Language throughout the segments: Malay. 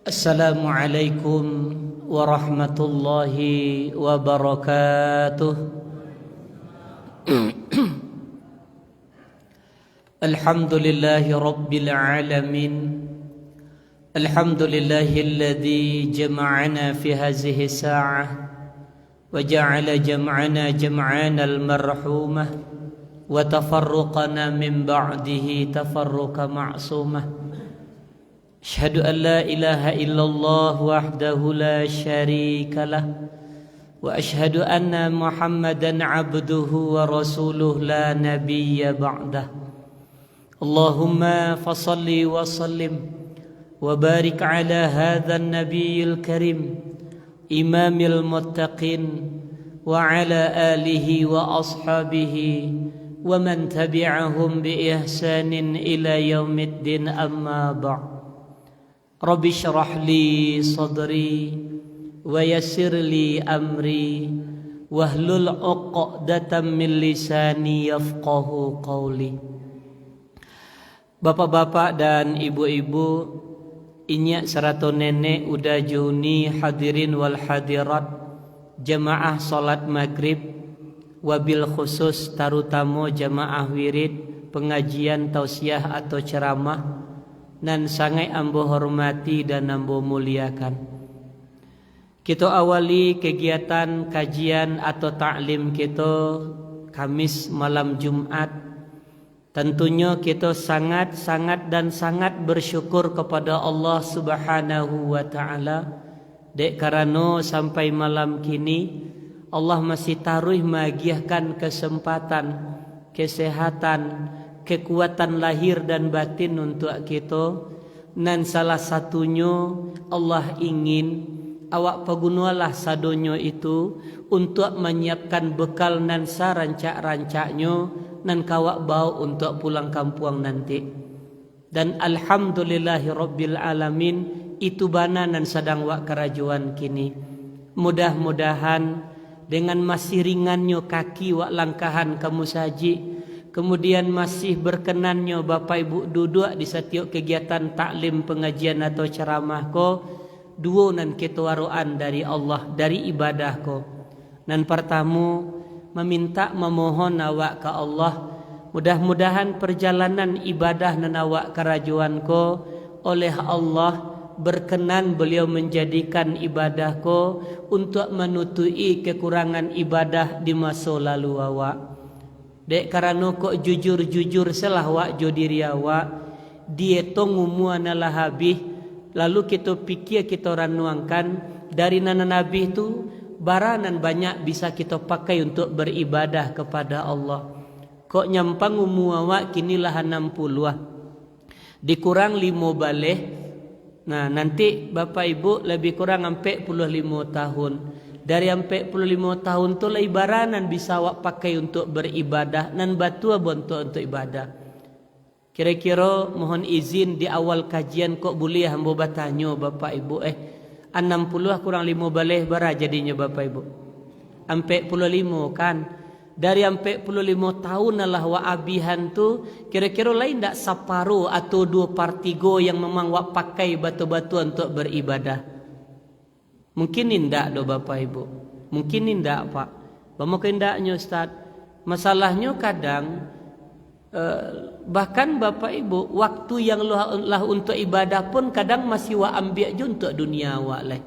Assalamualaikum warahmatullahi wabarakatuh. Alhamdulillahi rabbil alamin. Alhamdulillahilladzi jama'ana fi hadhihi sa'ah wa ja'ala jam'ana jam'ana al-marhumah wa tafarruqana min ba'dihi tafarruqa ma'sumah. Asyhadu an la ilaha illallah wahdahu la syarika lah wa asyhadu anna Muhammadan abduhu wa rasuluh la nabiyya ba'dah. Allahumma fasalli wa sallim wa barik ala hadzal nabiyil karim imamil muttaqin wa ala alihi wa ashabihi wa man tabi'ahum bi ihsanin ila yaumiddin, amma ba'd. Rabbi syrah li sadri wa yassir li amri wahlul 'uqdatam min lisani yafqahu qawli. Bapak-bapak dan ibu-ibu, inyak serta nenek udah juni hadirin wal hadirat jamaah salat maghrib, wabil khusus tarutamu jamaah wirid, pengajian tausiah atau ceramah, nan sangai ambo hormati dan ambo muliakan. Kita awali kegiatan kajian atau ta'lim kita Kamis malam Jumat. Tentunya kita sangat bersyukur kepada Allah Subhanahu wa taala dek karena sampai malam kini Allah masih taruh magiahkan kesempatan, kesehatan, kekuatan lahir dan batin untuk kita. Dan salah satunya Allah ingin awak pagunualah sadonyo itu untuk menyiapkan bekal nan sarancak-rancaknya nan kawak bau untuk pulang kampung nanti. Dan alhamdulillahi rabbil alamin itu bana nan sedang wak kerajuan kini. Mudah-mudahan dengan masih ringannya kaki wak langkahan kamu saji, kemudian masih berkenannya Bapak Ibu duduk di setiap kegiatan taklim, pengajian atau ceramah ko, dua nan ketuaruan dari Allah, dari ibadah ko. Nan pertama meminta memohon awak ke Allah, mudah-mudahan perjalanan ibadah nan awak kerajuan ko oleh Allah berkenan beliau menjadikan ibadah ko untuk menutupi kekurangan ibadah di masa lalu awak. Dek karena kok jujur selah wak jodiri awak dia tongumuan lah habis, lalu kita pikir kita ranuangkan dari nana nabi itu baranan banyak bisa kita pakai untuk beribadah kepada Allah. Kok nyampang awak kini lah 60 dikurang 5 balik. Nah nanti Bapak Ibu lebih kurang sampai 45 tahun. Dari sampai 45 tahun tu lah ibaranan bisa awak pakai untuk beribadah nan batu untuk ibadah. Kira-kira mohon izin di awal kajian kok boleh hamba bertanya Bapak Ibu 60 kurang 5 balih bara jadinya Bapak Ibu. Sampai 45 kan. Dari sampai 45 tahun lah wa abihan tu kira-kira lain tak separuh atau 2/3 yang memang wak pakai batu-batu untuk beribadah. Mungkin indak do Bapak Ibu. Mungkin indak Pak. Mungkin indaknya Ustaz. Masalahnya kadang bahkan Bapak Ibu waktu yang lah untuk ibadah pun kadang masih wa ambil je untuk dunia awak lah.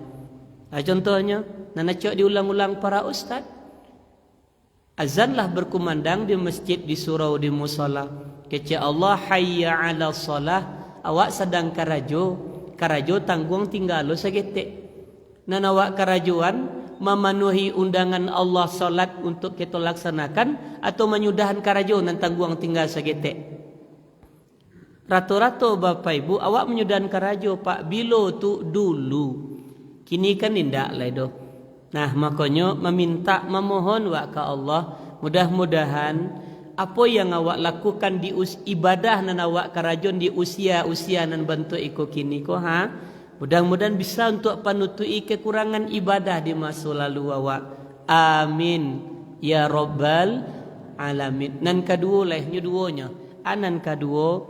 Contohnya nana cok diulang-ulang para ustaz. Azan lah berkumandang di masjid, di surau, di musala. Kece Allah hayya ala salah, awak sedang karajo tanggung tinggal lo segetek. Nan awak karajuan memenuhi undangan Allah salat untuk kita laksanakan atau menyudahan karajo nan tanggung tinggal segetek. Rato-rato Bapak Ibu awak menyudahan karajo Pak bilo tu dulu. Kini kan indak lah do. Nah makanya meminta memohon wak ke Allah, mudah-mudahan apa yang awak lakukan di ibadah nan awak karajon di usia nan bentuk iko kini ko mudah-mudahan bisa untuk panutui kekurangan ibadah di masa lalu awak. Amin ya rabbal alamin. Nan kedua lah duanya. Anan kedua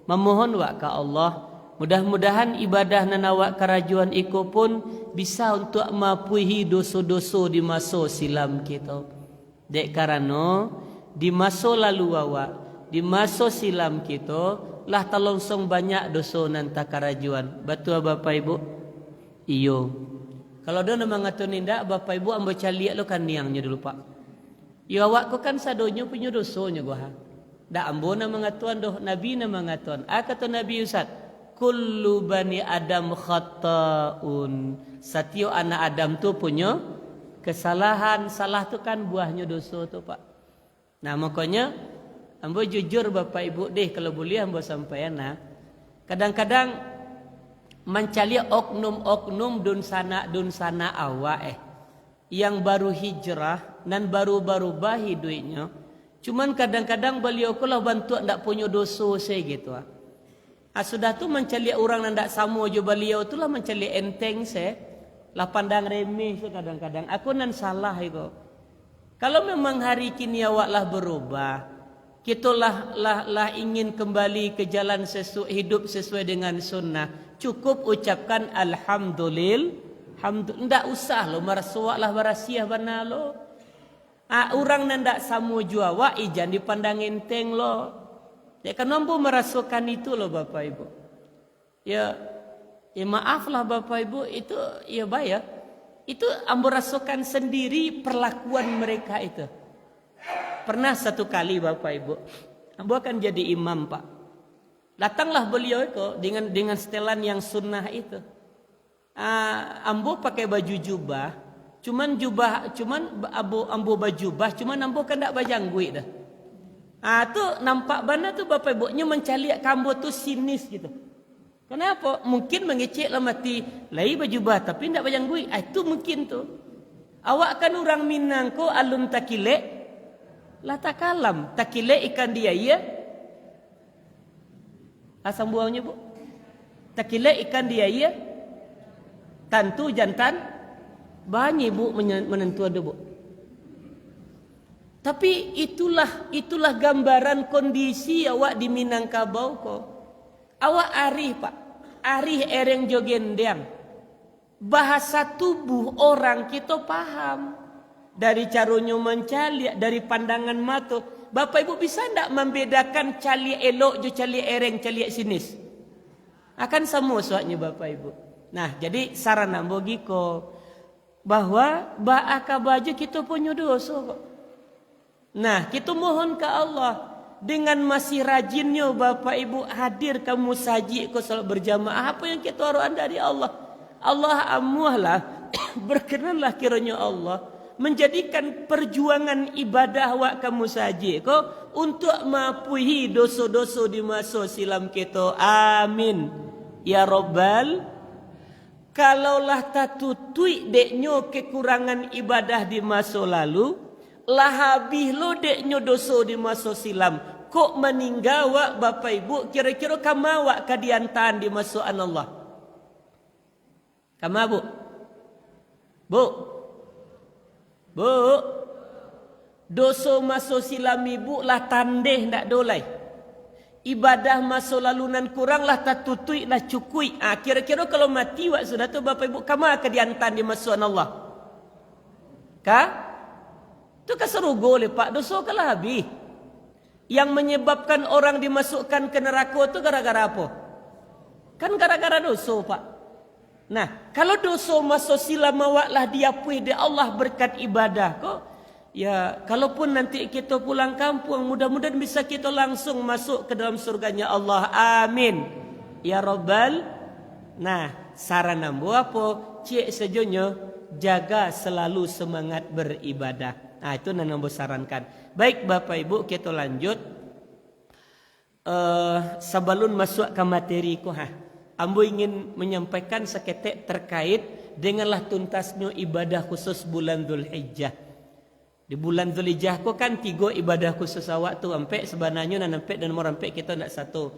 memohon wa ka Allah Mudah-mudahan ibadah nanawak kerajuan iko pun bisa untuk mapuhi dosa-dosa di masa silam kita. Dek karena di masa lalu awak, di masa silam kita lah terlongsong banyak dosa nanta kerajuan. Betul Bapak Ibu? Iyo. Kalau dia nama ngatur nindak Bapak Ibu ambo caliak lo kan niangnya dulu Pak. Ya awak ko kan sadonyo punya dosonya gua. Da ambo nama ngatuan doh Nabi nama ngatuan. Kata Nabi Ustaz, kullu bani Adam khata'un. Setiap anak Adam tu punya kesalahan. Salah tu kan buahnya dosa tu Pak. Nah makanya ambo jujur Bapak Ibu deh kalau boleh ambo sampaikan nah. Kadang-kadang mencari oknum-oknum dun sana awak yang baru hijrah dan baru bahi duitnya. Cuman kadang-kadang beliau kalau bantu ndak punya dosa saya gitu. Sudah tu mencari orang yang ndak sama jo beliau tu lah mencari enteng saya. Lah pandang remeh tu kadang-kadang. Aku nan salah itu. Kalau memang hari kini awak lah berubah, kita lah ingin kembali ke jalan hidup sesuai dengan sunnah. Cukup ucapkan alhamdulillah. Ndak usah lo marasuak lah barasiah bana lo. Orang ndak samu jua wa ijan dipandang enteng lo. Ya kan mampu merasukan itu lo Bapak Ibu. Ya maaflah Bapak Ibu itu ya bayar. Itu ambo rasukan sendiri perlakuan mereka itu. Pernah satu kali Bapak Ibu, ambo akan jadi imam Pak. Datanglah beliau itu dengan setelan yang sunnah itu. Ambo pakai baju jubah, cuman ambo baju jubah, cuman ambo kan tak bajangguit dah. Tu nampak bana tu Bapak Ibu-nya mencaliak kambo tu sinis gitu. Kenapa? Mungkin mengecek lah mati lai baju jubah tapi tak bajangguit. Itu mungkin tu. Awak kan orang Minang ko alun takilek lah takalam. Takilek ikan dia ya. Asam buahnya Bu. Takilek ikan dia ya. Tantu jantan banyak Bu menentu ada Bu. Tapi itulah gambaran kondisi awak di Minangkabau ko. Awak arih Pak, arih ereng jogendang. Bahasa tubuh orang kita paham. Dari caranya mencali, dari pandangan mata. Bapak Ibu bisa tidak membedakan cali elok jo cali ereng, cali sinis? Akan sama soalnya Bapak Ibu. Nah, jadi saran ambo giko bahwa baaka baju kita punya dosa kok. Nah, kita mohon ke Allah dengan masih rajinnya Bapak Ibu hadir kamu saji ko salat berjamaah apa yang kita harapkan dari Allah. Allah amuhlah berkenanlah kiranya Allah menjadikan perjuangan ibadah wak kamu saji ko untuk mapuhi dosa-dosa di masa silam kita. Amin. Ya Rabbal. Kalaulah tatutui deknyo kekurangan ibadah di masa lalu, lah habis lo deknyo dosa di masa silam. Kok meninggal wak Bapak Ibu, kira-kira kama wak kadiantan di masa Allah? Kama Bu? Bu, dosa masa silam ibu lah tandeh ndak dolai. Ibadah masa lalunan kurang lah tatutui lah cukui. Kira-kira kalau mati wak sudah tu Bapak Ibu kama kadiantan di masa Allah? Tu keserugo le Pak, dosa kalah habis. Yang menyebabkan orang dimasukkan ke neraka tu gara-gara apa? Kan gara-gara dosa Pak. Nah, kalau dosa masa silam awaklah diapui di Allah berkat ibadah kok. Ya, kalaupun nanti kita pulang kampung, mudah-mudahan bisa kita langsung masuk ke dalam surganya Allah. Amin. Ya Rabbal. Nah, saran ambo apa? Cik sejonyo jaga selalu semangat beribadah. Itu yang ambo sarankan. Baik Bapak Ibu, kita lanjut. Sebelum masuk ke materi ko ambo ingin menyampaikan seketek terkait denganlah tuntasnya ibadah khusus bulan Dzulhijjah. Di bulan Dzulhijjah ko kan 3 ibadah khusus awak tu ampe sebenarnya nan ampe dan mau ampe kita nak satu.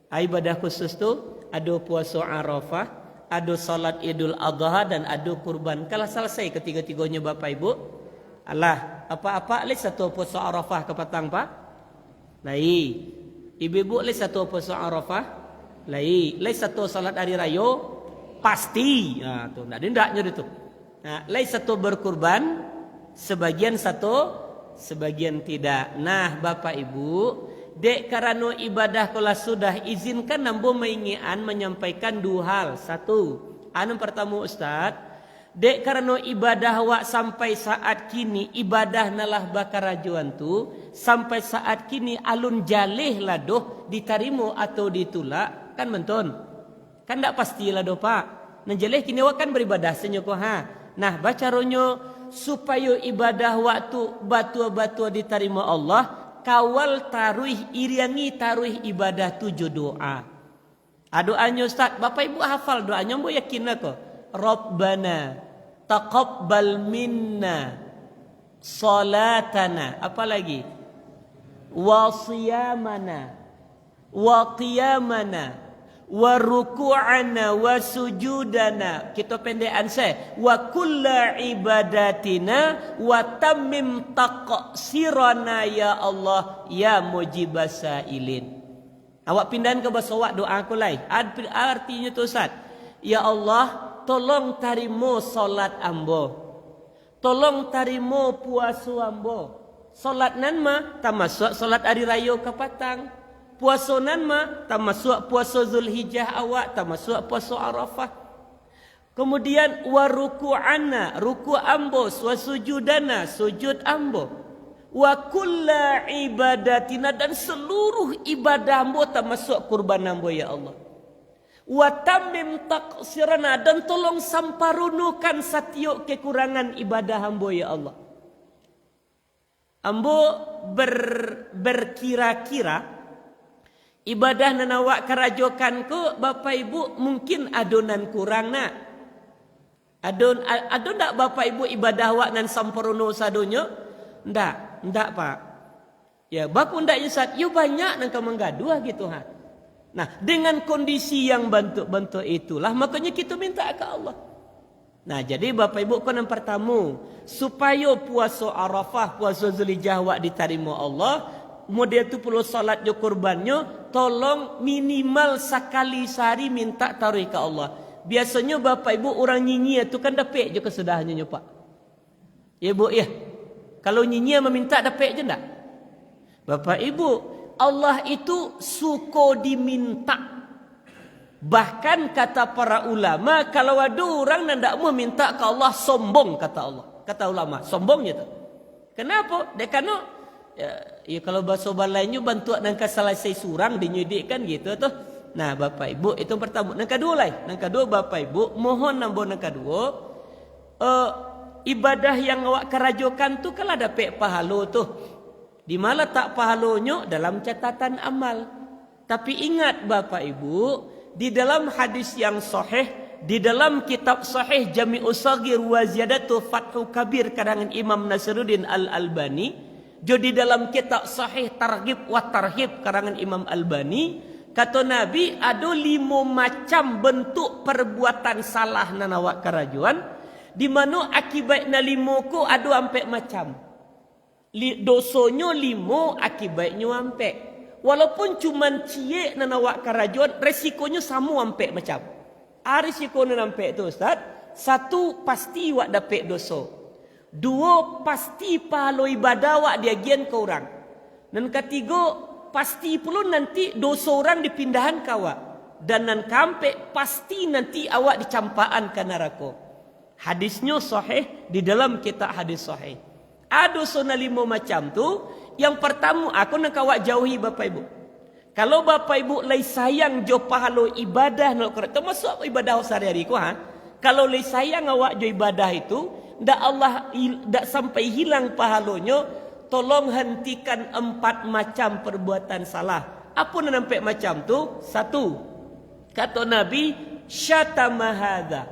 Ibadah khusus tu ada puasa Arafah, ada salat Idul Adha dan ada kurban. Kalau selesai ketiga-tiganya Bapak Ibu, alah apa-apa le satu puasa Arafah ke petang Pak. Lai. Ibu-ibu le satu puasa Arafah. Lai satu salat hari raya pasti. Nah, tu ndak ndaknya itu. Nah, lai satu berkurban, sebagian satu, sebagian tidak. Nah, Bapak Ibu, dek karena ibadah kalau sudah izinkan nambo mengingian menyampaikan dua hal. Satu, anu pertama Ustaz, dek karena ibadah wak sampai saat kini ibadah nalah bakarajuan tu sampai saat kini alun jalih lah doh diterima atau ditolak kan menton. Kan ndak pastilah doh Pak. Nah jalih kini wak kan beribadah senyoko ha. Nah baca ronyo supaya ibadah waktu batu-batu diterima Allah kawal taruih iriangi taruih ibadah tujuh doa. Doanya Ustaz, Bapak Ibu hafal doanya, Mbok yakin kok. Rabbana taqabbal minna salatana, apa lagi? Wa siyamana wa qiyamana wa ruku'ana wa sujudana. Kita pendekan saya. Wa kulla ibadatina wa tammim taqsirana ya Allah ya mujibas sailin. Awak pindahan ke bahasa awak doa aku lain. Artinya tu Ustaz, ya Allah tolong tarimo solat ambo. Tolong tarimo puasa ambo. Solat nan ma termasuk solat hari raya kapatang. Puasa nan ma termasuk puasa Zulhijjah awak, termasuk puasa Arafah. Kemudian wa ruku'ana, ruku' ambo, wa sujudana, sujud ambo. Wa kulla ibadatina, dan seluruh ibadah ambo termasuk kurban ambo ya Allah. Wa tammim taqsirana, dan tolong samparunukan setiap kekurangan ibadah ambo ya Allah. Ambo berkira-kira ibadah nanawak kerajokan ko Bapak Ibu mungkin adonan kurang nak. Adon ndak Bapak Ibu ibadah wak nan sampurno sadonyo? Ndak Pak. Ya baku ndak Ustaz, yo banyak nang menggaduh gitu ha. Nah, dengan kondisi yang bentuk-bentuk itulah makanya kita minta ke Allah. Nah, jadi Bapak Ibu kon yang pertama, supaya puasa Arafah, puasa Zulhijjah wak diterima Allah, model tu perlu salat jo kurbannya, tolong minimal sekali sehari minta taruh ke Allah. Biasanya Bapak Ibu orang nyinyir tu kan dapat je kesudahannya Pak. Ya Bu ya. Kalau nyinyir meminta dapat je ndak? Bapak Ibu, Allah itu suka diminta. Bahkan kata para ulama, kalau ada orang yang tidak mau minta ke Allah, sombong kata Allah. Kata ulama, sombongnya tu. Kenapa? Dia karena ya kalau bahasa lainnya bantuan nang selesai surang dinyidikkan gitu tuh. Nah, Bapak Ibu itu pertama. Nang kedua lain. Nang kedua Bapak Ibu, mohon nambah nang kedua ibadah yang awak kerajokan tu kalau dapat pahala tuh. Di mana tak pahalanya dalam catatan amal. Tapi ingat Bapak Ibu, di dalam hadis yang sahih, di dalam kitab sahih Jami'us Shaghir wa Ziyadatu Fathul Kabir karangan Imam Nasiruddin Al-Albani, jadi dalam kitab sahih Targhib wa Tarhib karangan Imam Albani, kata Nabi ada 5 macam bentuk perbuatan salah nanawak kerajuan, di mana akibatnya 5 ku ada 4 macam. Dosonyo 5, akibatnya 4. Walaupun cuma cie nanawak kerajuan, resikonya sama 4 macam. Risiko nampak tu Ustaz, 1 pasti wak dapat dosa. 2 pasti pahala ibadah wak diagian ke orang. Dan ketiga pasti pula nanti dosa orang dipindahan ke awak. Dan nan kampe pasti nanti awak dicampaan ke neraka. Hadisnya sahih di dalam kitab hadis sahih. Ada sona 5 macam tu. Yang pertama aku nak awak jauhi Bapak Ibu. Kalau Bapak Ibu lay sayang jo pahala ibadah nak termasuk ibadah sehari-hari ku ha. Kalau lay sayang awak jo ibadah itu, ndak Allah ndak sampai hilang pahalanya, tolong hentikan 4 macam perbuatan salah. Apa yang nampak macam tu? 1. Kata Nabi, syatama hadza.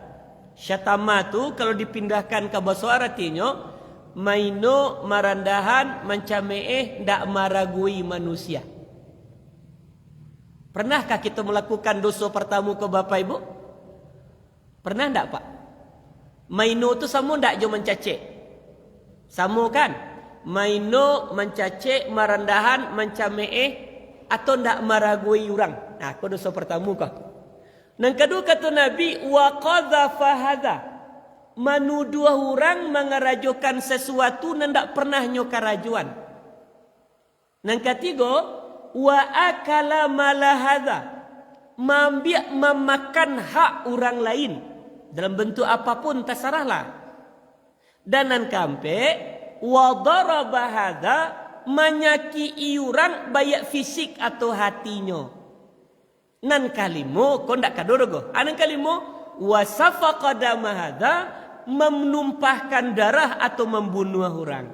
Syatama tu kalau dipindahkan ke bahasa artinya maino marandahan mencameeh ndak maragui manusia. Pernahkah kita melakukan dosa pertama ke Bapak Ibu? Pernah ndak Pak? Maino tu sama ndak jo mencacik? Sama kan? Maino mencacik, marandahan, mencameeh atau ndak maragui orang? Nah, kau dosa pertama kah? Nang kedua kata Nabi, wa qadhafa hadza. Menuduh orang mengarajukan sesuatu nan tak pernah nyoka rajuan. Nang ketiga, wa akala mala hadza. Memakan hak orang lain dalam bentuk apapun terserahlah. Dan nang keempat, wa daraba hadza, menyakiti orang baik fisik atau hatinya. Nan kalimo kau ndak kadorogo. Anan kalimo wasafaqa dama hadza, menumpahkan darah atau membunuh orang.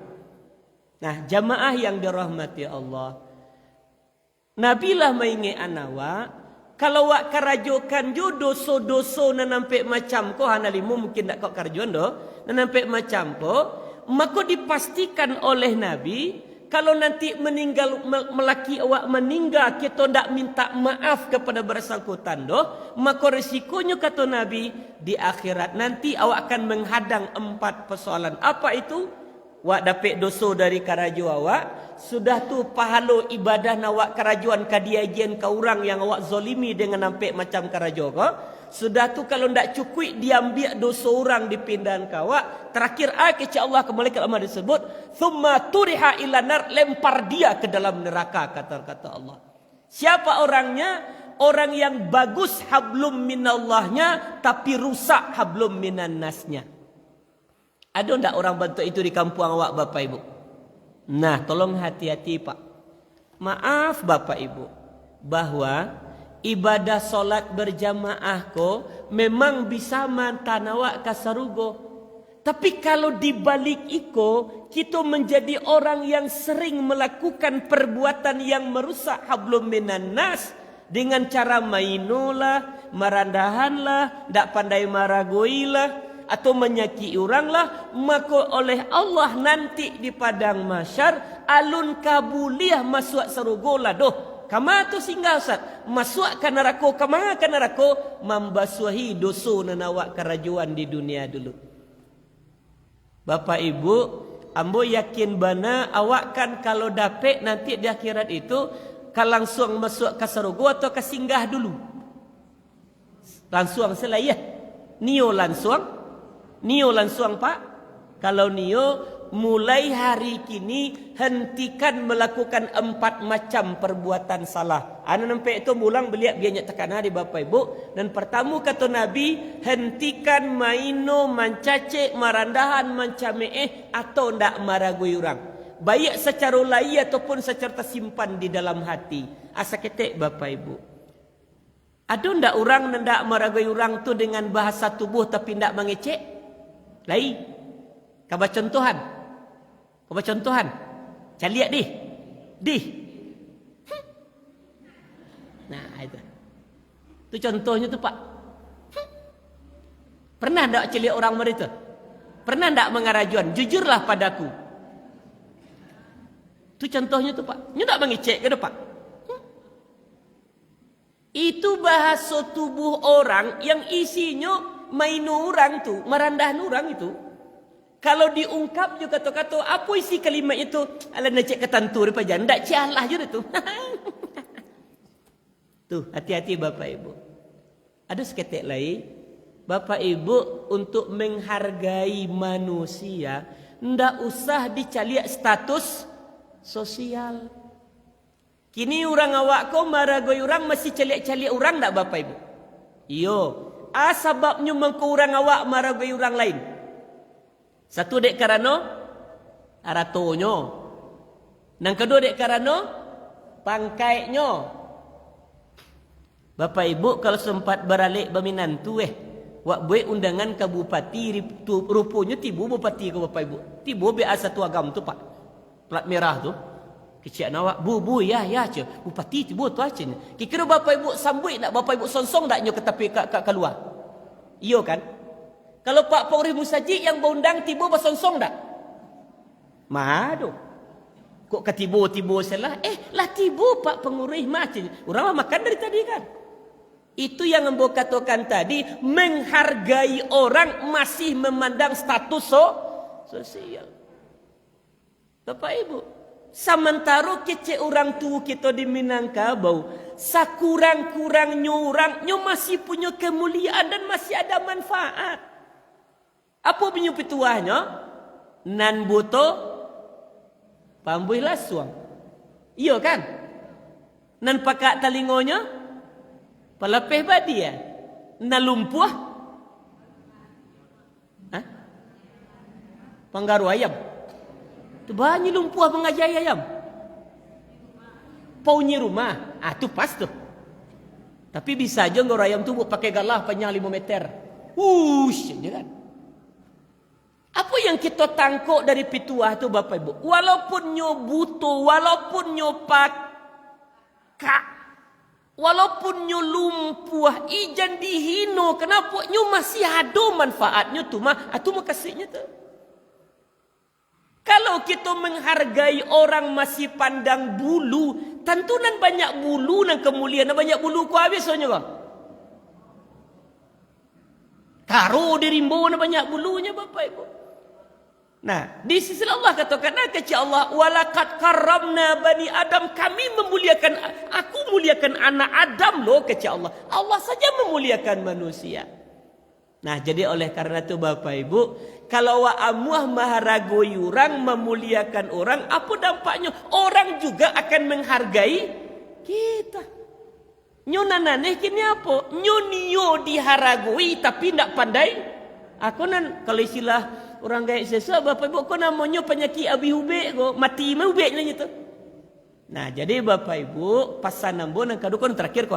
Nah, jamaah yang dirahmati Allah. Nabilah mainge anawa kalau wak karajokan jo doso-doso nan nampak macam ko hanalimu mungkin ndak kau karjon do nan nampak macam ko, maka dipastikan oleh Nabi kalau nanti meninggal melaki awak meninggal kita ndak minta maaf kepada bersangkutan doh, maka risikonya kata Nabi di akhirat nanti awak akan menghadang 4 persoalan. Apa itu? Wak dapat dosa dari karajo awak, sudah tu pahala ibadah nawak karajuan kadiajian ke orang yang awak zolimi dengan nampak macam karajo ko. Sudah tu kalau ndak cukup diambil dosa orang dipindahan ke awak. Terakhir kecik Allah ke malaikat amal disebut, thumma turiha ila nar, lempar dia ke dalam neraka, kata Allah. Siapa orangnya? Orang yang bagus hablum minallahnya tapi rusak hablum minan nasnya. Ada ndak orang bentuk itu di kampung awak Bapak Ibu? Nah, tolong hati-hati Pak. Maaf Bapak Ibu, bahwa ibadah solat berjamaah ko memang bisa mantan awak kasarugo. Tapi kalau dibalik iko, kita menjadi orang yang sering melakukan perbuatan yang merusak hablum minan nas dengan cara mainolah, marandahanlah, ndak pandai maragoilah atau menyakiti oranglah, maka oleh Allah nanti di padang mahsyar alun kabuliah masuk surga lah doh. Kama tu singgah Ustaz, masuk ke neraka, kama ke neraka membasuhi dosa nan awak kerajuan di dunia dulu. Bapak Ibu, ambo yakin bana awak kan kalau dapat nanti di akhirat itu kan langsung masuk ke surga atau ke singgah dulu. Langsung selayah. Nio langsung Pak. Kalau nio mulai hari kini hentikan melakukan 4 macam perbuatan salah. Anu nampak itu mulang beliak biarnya tekan di Bapak Ibu. Dan pertama kata Nabi, hentikan maino, mancacik, marandahan, mancameeh atau ndak maragui orang. Baik secara lai ataupun secara tersimpan di dalam hati. Asa ketek Bapak Ibu. Ada ndak orang ndak maragui orang tu dengan bahasa tubuh tapi ndak mengecek? Lai. Kaba contohan. Caliak di. Nah, itu. Itu contohnya tu Pak. Pernah tak celiak orang mereka? Pernah tak mengarajuan? Jujurlah padaku. Itu contohnya tu Pak. Nyu tak mengecek ke Pak? Itu bahasa tubuh orang yang isinya mainu orang tu, merandahan orang itu. Kalau diungkap juga kata-kata apa isi kalimat itu? Ala nak cek ketantu depa jan ndak cialah je tu. Tuh, hati-hati Bapak Ibu. Ada seketik lain, Bapak Ibu untuk menghargai manusia ndak usah dicaliak status sosial. Kini orang awak ko maragoi orang masih caliak-caliak orang ndak Bapak Ibu? Iyo, sebabnya mengko orang awak maragoi orang lain. Satu dek karano aratonyo. Nang kedua dek karano pangkainyo. Bapak Ibu kalau sempat beralik berminantu wak buat undangan ke bupati rupanya tibu bupati ke Bapak Ibu. Tibu biasa satu agam tu Pak. Plat merah tu. Kecik nawak bu ya ce. Bupati tibu tu aja. Kira Bapak Ibu sambut nak Bapak Ibu sonsong tak nyo ke tepi ke keluar. Iyo kan? Kalau Pak Polri Musajik yang berundang tiba bersonsong tak? Madu. Kok ketibo-tibo salah? Lah tibo Pak Pengurus macam. Orang makan dari tadi kan. Itu yang Ambo katakan tadi, menghargai orang masih memandang status sosial. Bapak Ibu, Sementara kecek orang tua kita di Minangkabau, sakurang-kurangnya orangnya masih punya kemuliaan dan masih ada manfaat. Apa punya petuahnya? Nan buto pambuih lasuang. Iya kan? Nan pakak talingonya palapeh badia. Nan lumpuh panggaru ayam. Tu banyak lumpuh pengajai ayam. Paunya rumah. Tu pas tu. Tapi bisa aja ngor ayam tu pakai galah panjang 5 meter. Je kan. Apa yang kita tangkuk dari pituah tu Bapak Ibu? Walaupun nyo butuh, walaupun nyo pakak, walaupun nyo lumpuh, ijan dihino, kenapa nyo masih ada manfaatnya tu mah? Atu mah kasihnya tu. Kalau kita menghargai orang masih pandang bulu, tentu nan banyak bulu nan kemuliaan, nan banyak bulu ku habis soalnya kau. Karo di rimbo nan banyak bulunya Bapak Ibu. Nah, di sisi Allah katakan kata Allah, walaqad karramna bani Adam, kami memuliakan, aku muliakan anak Adam loh kata Allah. Allah saja memuliakan manusia. Nah, jadi oleh karena itu Bapak Ibu, kalau wa amuah maharagoi orang, memuliakan orang, apa dampaknya? Orang juga akan menghargai kita. Nyo nananeh kini apa? Nyo niyo diharagoi tapi tidak pandai. Aku nan kalau istilah orang gaya sesa Bapak Ibu, kau namanya penyakit abi ube, kau mati mah ube nya gitu. Nah, jadi Bapak Ibu, pasan nambo nang kadu kon terakhir kau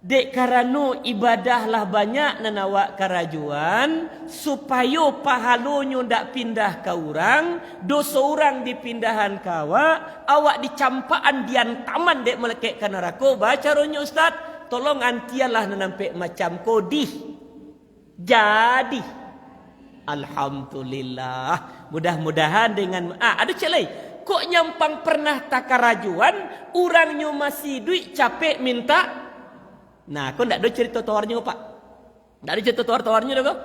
dek karano ibadahlah banyak nanawak karajuan supaya pahalonyo ndak pindah ke orang, dosa orang dipindahan kawa, awak dicampaan dian taman dek melekek ke neraka. Baca ronyo Ustaz, tolong antialah nanampe macam kodih. Jadi alhamdulillah, mudah-mudahan dengan ada celai. Kok nyampang pernah takarajuan, orangnya masih duit capek minta. Nah, kau ndak ada cerita tawarnya Pak? Ndak ada cerita tawar-tawarnya dah kau?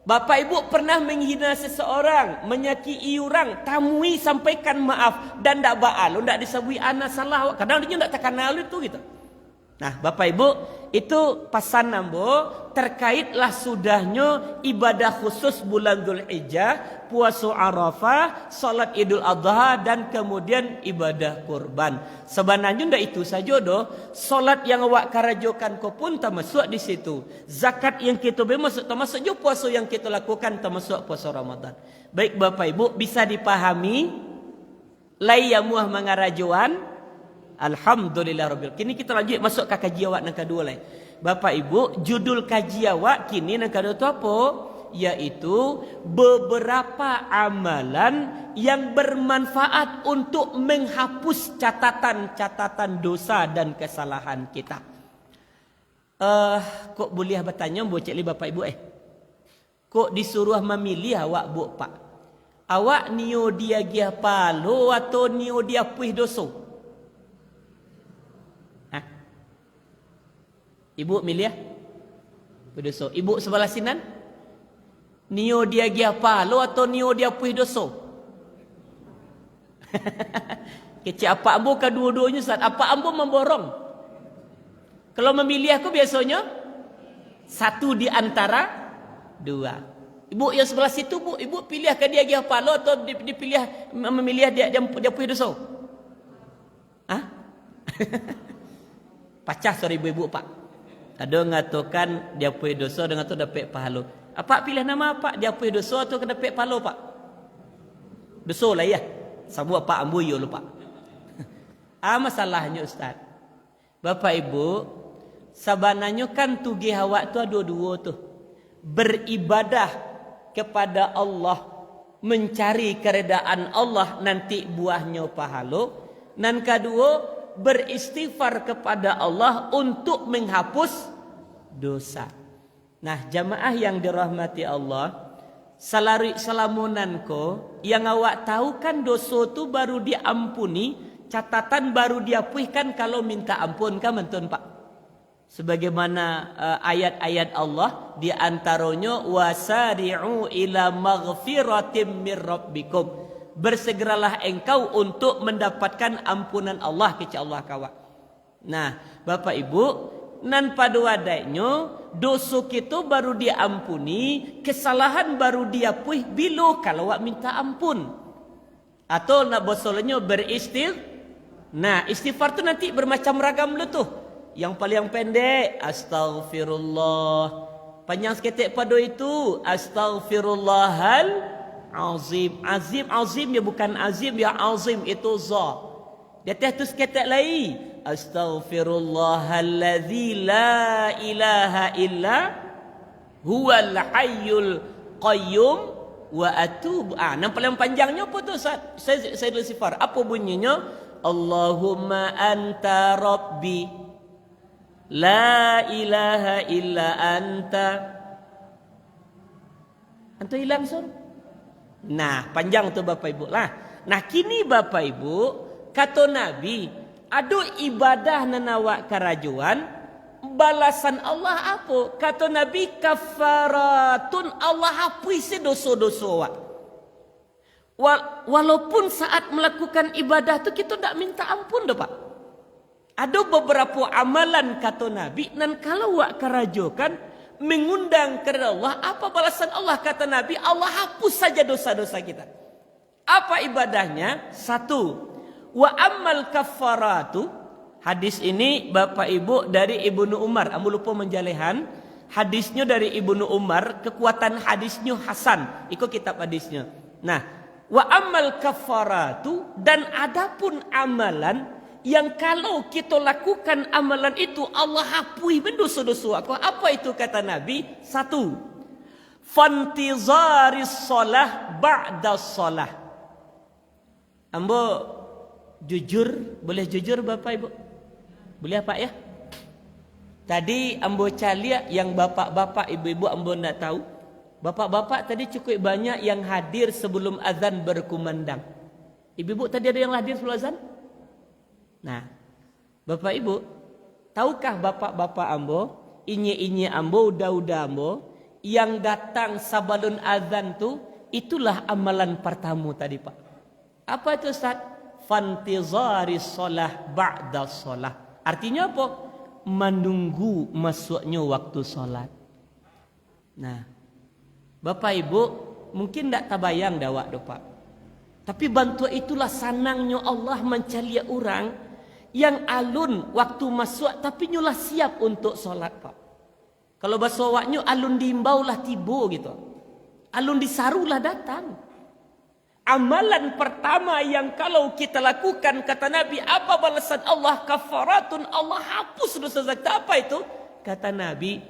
Bapak Ibu pernah menghina seseorang, menyakiti orang, tamui sampaikan maaf dan ndak baal, ndak disabui ana salah. Kadang dia ndak terkenal itu gitu. Nah, Bapak Ibu, itu pasan nambo terkaitlah sudahnya ibadah khusus bulan Dzulhijjah, puasa Arafah, salat Idul Adha dan kemudian ibadah kurban. Sebenarnya ndak itu saja doh. Salat yang awak karajokan ko pun termasuk di situ. Zakat yang kita beri termasuk juga puasa yang kita lakukan termasuk puasa Ramadan. Baik Bapak Ibu, bisa dipahami layamuah mangarajuan. Alhamdulillah Rabbil. Kini kita lanjut masuk ke kaji awak yang kedua lain. Bapak Ibu, judul kaji awak kini yang kedua itu apa? Yaitu beberapa amalan yang bermanfaat untuk menghapus catatan-catatan dosa dan kesalahan kita. Kok boleh bertanya buat cik li Bapak Ibu kok disuruh memilih awak bu Pak? Awak nio dia gia palo atau nio dia puih dosa? Ibu milih ya? Berdosa. Ibu sebelah sinan? Nio dia gia palo atau nio dia puih dosa? Kecik apa ambo kedua-duanya Ustaz? Apa ambo memborong? Kalau memilih aku biasanya satu di antara dua. Ibu yang sebelah situ Bu, ibu pilih ke dia gia palo atau dipilih memilih dia puih dosa? Hah? Pacah sorry ibu-ibu Pak. Ada ngatakan dia puih dosa dengan tu dapat pahala. Apa pilih nama apa? Dia puih dosa atau dapat pahala Pak? Dosa lah ya. Sabu apa ambu yo lupa. Masalahnya Ustaz. Bapak Ibu, sabananya kan tugi awak tu ada dua tu. Beribadah kepada Allah, mencari keredaan Allah nanti buahnya pahala. Dan kedua, beristighfar kepada Allah untuk menghapus dosa. Nah, jamaah yang dirahmati Allah, salamunanko yang awak tahu kan dosa tu baru diampuni, catatan baru diapuihkan kalau minta ampun kan mentun Pak. Sebagaimana ayat-ayat Allah di antaranya wasari'u ila maghfiratim mir rabbikum. bersegeralah engkau untuk mendapatkan ampunan Allah kecil Allah kawak. Nah, Bapak Ibu, nan pada wadainya dosa kita baru diampuni, kesalahan baru diapuih bila kalau wak minta ampun. Atau nak bosolnya Nah, istighfar tu nanti bermacam ragam lu tuh. Yang paling pendek, astaghfirullah. Panjang seketik pada itu, astaghfirullahal azim. Azim ya bukan azim, ya azim itu za. Di atas tu seketik lagi, astaghfirullahalladzi la ilaha illa huwal hayyul qayyum wa atubu. Nampak yang panjangnya apa tu Ustaz? Saya istighfar. Apa bunyinya? Allahumma anta rabbi la ilaha illa anta. Antum hilang sur. Nah, panjang tu Bapak Ibu lah. Nah, kini Bapak Ibu, kata Nabi, ada ibadah nanawak karajuan, balasan Allah apa? Kata Nabi, kafaratun, Allah hapus dosa-dosa wak. Walaupun saat melakukan ibadah tu kita tak minta ampun dah Pak. Ada beberapa amalan kata Nabi, dan kalau wak karajukan mengundang kepada Allah, apa balasan Allah? Kata Nabi, Allah hapus saja dosa-dosa kita. Apa ibadahnya? Satu, wa ammal kafaratu. Hadis ini Bapak Ibu dari Ibnu Umar. Ambo lupa menjalehan. Hadisnya dari Ibnu Umar, kekuatan hadisnya hasan. Ikut kitab hadisnya. Nah, wa ammal kafaratu, dan adapun amalan yang kalau kita lakukan amalan itu Allah hapus dosa-dosa aku. Apa itu kata Nabi? Satu, fantizaris salah ba'da salah. Ambo jujur, boleh jujur Bapak Ibu? Boleh apa ya? Tadi ambo calia yang bapak-bapak, ibu-ibu ambo nak tahu. Bapak-bapak tadi cukup banyak yang hadir sebelum azan berkumandang. Ibu-ibu tadi ada yang hadir sebelum azan? Nah, Bapak Ibu, tahukah bapak-bapak ambo, inye-inye ambo, udah-udah ambo, yang datang sabalun azan tu, itulah amalan pertama tadi Pak. Apa itu Ustaz? Fantizaris salah ba'da salah. Artinya apa? Menunggu masuknya waktu solat. Nah, Bapak Ibu mungkin tak terbayang dawak do Pak. Tapi bantu itulah sanangnya Allah mencalia orang yang alun waktu masuk tapi nyulah siap untuk solat Pak. Kalau bahasa awaknya alun diimbaulah tiba gitu. Alun disarulah datang. Amalan pertama yang kalau kita lakukan kata Nabi, apa balasan Allah? Kafaratun, Allah hapus dosa kita. Apa itu? Kata Nabi,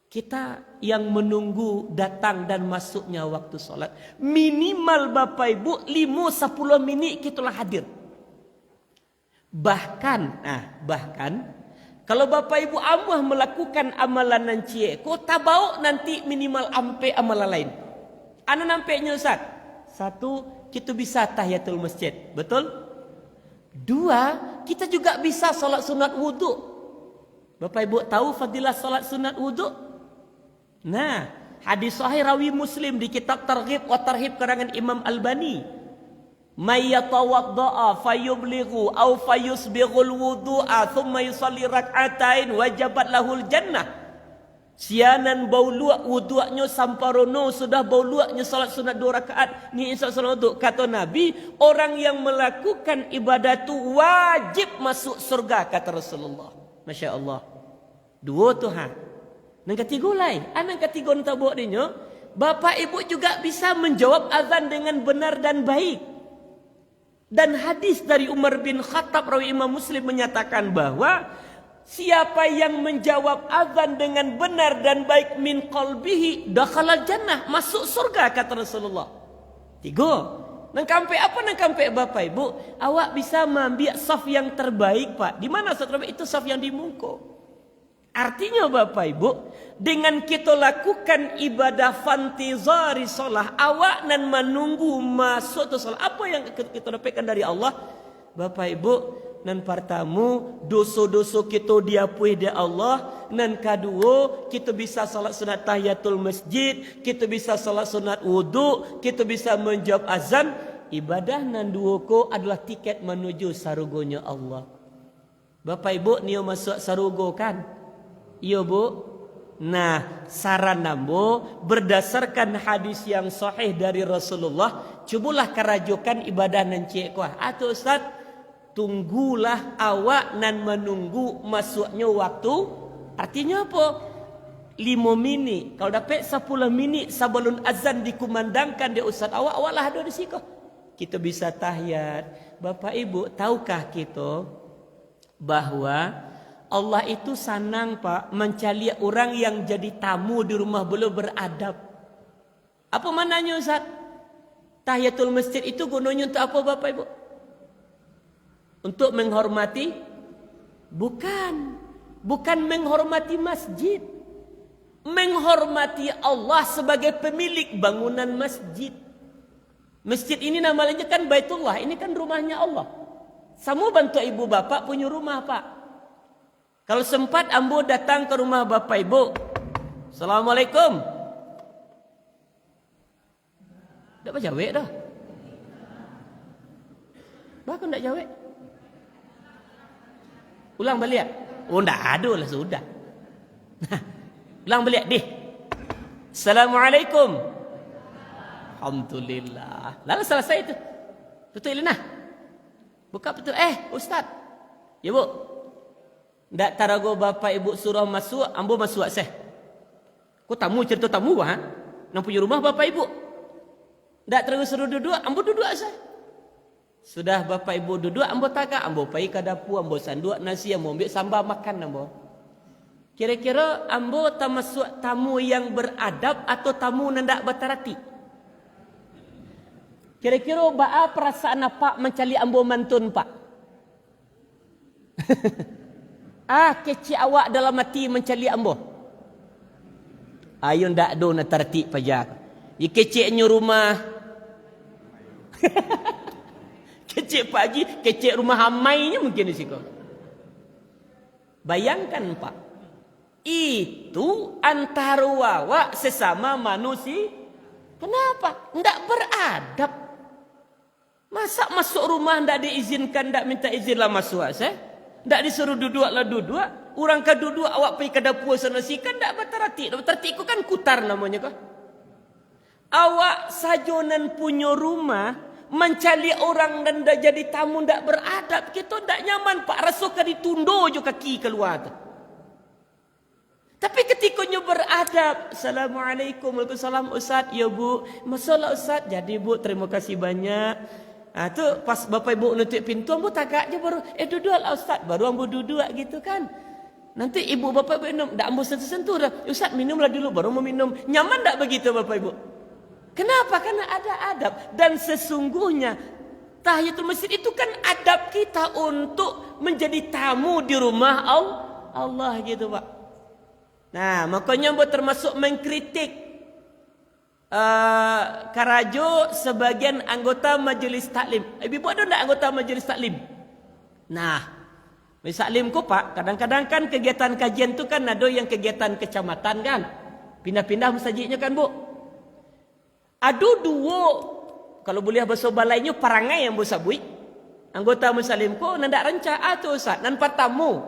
kita yang menunggu datang dan masuknya waktu solat, minimal Bapak Ibu 5-10 minit kitalah hadir. Bahkan kalau Bapak Ibu amah melakukan amalan nanti, kau tak bawa nanti minimal ampe amalan lain. Ana nampaknya Ustaz. Satu, kita bisa tahiyatul masjid. Betul? Dua, kita juga bisa solat sunat wudu. Bapak Ibu tahu fadilah solat sunat wudu? Nah, hadis sahih rawi Muslim di kitab Targhib wa Tarhib karangan Imam Albani. May yatawadda'a fayublighu aw fayusbighul wudu'a thumma yusalli rak'atain wajabat lahul jannah. Sianan bau luak wudu'nya samparono sudah bau luaknya salat sunat 2 rakaat ni insya Allah wudu. Kata Nabi, orang yang melakukan ibadah itu wajib masuk surga kata Rasulullah. Masya Allah. Dua Tuhan. Yang ketiga lain. Yang ketiga tabuk dia, Bapak Ibu juga bisa menjawab azan dengan benar dan baik. Dan hadis dari Umar bin Khattab rawi Imam Muslim menyatakan bahwa siapa yang menjawab azan dengan benar dan baik min qalbihi dakhalal jannah, masuk surga kata Rasulullah. 3. Nang kampe apa nang kampe Bapak Ibu? Awak bisa mengambil saf yang terbaik Pak. Di mana saf terbaik? Itu saf yang di muka. Artinya Bapak Ibu, dengan kita lakukan ibadah fantizari solah, awak nan menunggu masuk tu solah. Apa yang kita dapatkan dari Allah? Bapak Ibu, nan pertama dosa-dosa kita diampuni dia Allah, nan kedua kita bisa salat sunat tahiyatul masjid, kita bisa salat sunat wudu, kita bisa menjawab azan. ibadah nan duoko adalah tiket menuju sarugonya Allah. Bapak Ibu nio masuk sarugo kan? Iya Bu. Nah, saran nambo berdasarkan hadis yang sahih dari Rasulullah, cubulah kerajokan ibadah nan cek kuah. Atau Ustaz, tunggulah awak nan menunggu masuknya waktu. Artinya apa? 5 minit. Kalau dapat 10 minit sebelum azan dikumandangkan dia Ustaz, awak lah ada di situ. Kita bisa tahiyat. Bapak Ibu, tahukah kita bahwa Allah itu senang Pak mencari orang yang jadi tamu di rumah belum beradab. Apa maknanya Ustaz? Tahiyatul masjid itu gunanya untuk apa Bapak Ibu? Untuk menghormati? Bukan menghormati masjid. Menghormati Allah sebagai pemilik bangunan masjid. Masjid ini namanya kan Baitullah. Ini kan rumahnya Allah. Samu bantu ibu bapak punya rumah Pak. Kalau sempat ambo datang ke rumah Bapak Ibu. Assalamualaikum. Tak apa jawab dah. Bahkan tak jawab. Ulang balik. Oh tak ada lah sudah. Ulang balik deh. Assalamualaikum. Alhamdulillah. Lalu selesai itu. Betul Ilna? Buka betul. Ustaz. Ya Bu. Ndak tarago Bapak Ibu suruh masuk, ambo masuk seh. Kau tamu cerita tamu ha? Nang punya rumah Bapak Ibu. Ndak terus suruh duduk, ambo duduk seh. Sudah Bapak Ibu duduk, ambo taka, ambo pai ke dapur, ambo sanduk nasi, ambo ambil sambal makan ambo. Kira-kira ambo termasuk tamu yang beradab atau tamu ndak bertarati? Kira-kira baa perasaan apa mencari ambo mantun Pak? Kecil awak dalam hati mencari ambo. Ayo ndak do nak tertib pajak. Ye kecilnya rumah. Kecil Pak Haji, kecil rumah hamainya mungkin di situ. Bayangkan Pak. Itu antara awak sesama manusia. Kenapa? Ndak beradab. Masa masuk rumah ndak diizinkan, ndak minta izin lah masuk saya? Tak disuruh duduk lah duduk. Orang ke duduk awak pergi ke dapur sana si kan tak berterati. Berterati itu kan kutar namanya kah? Awak sajonan punya rumah mencari orang dan dah jadi tamu tak beradab. Kita tak nyaman Pak. Rasa ke ditundo je kaki keluar tu. Tapi ketika nyo beradab. Assalamualaikum. Waalaikumsalam Ustaz. Ya Bu. Masalah Ustaz. Jadi Bu terima kasih banyak. Tu pas Bapak Ibu nutup pintu, ambo tagak je baru, duduklah Ustaz. Baru ambo duduk gitu kan. Nanti ibu Bapak Ibu minum, dak ambo sentuh-sentuh dah. Ustaz minumlah dulu baru mau minum. Nyaman tak begitu Bapak Ibu? Kenapa? Karena ada adab. Dan sesungguhnya tahiyatul masjid itu kan adab kita untuk menjadi tamu di rumah Allah gitu Pak. Nah, makanya ambo termasuk mengkritik Karajo sebagian anggota majelis taklim. Ibu ada tak anggota majelis taklim? Nah, majelis taklim ko Pak, kadang-kadang kan kegiatan kajian tu kan ada yang kegiatan kecamatan kan. Pindah-pindah masjidnya kan Bu. Adu dua, kalau boleh bahasa balainya parangai yang Bu sabui. Anggota majelis taklim ko nandak rencana tu Ustaz, nan patamu.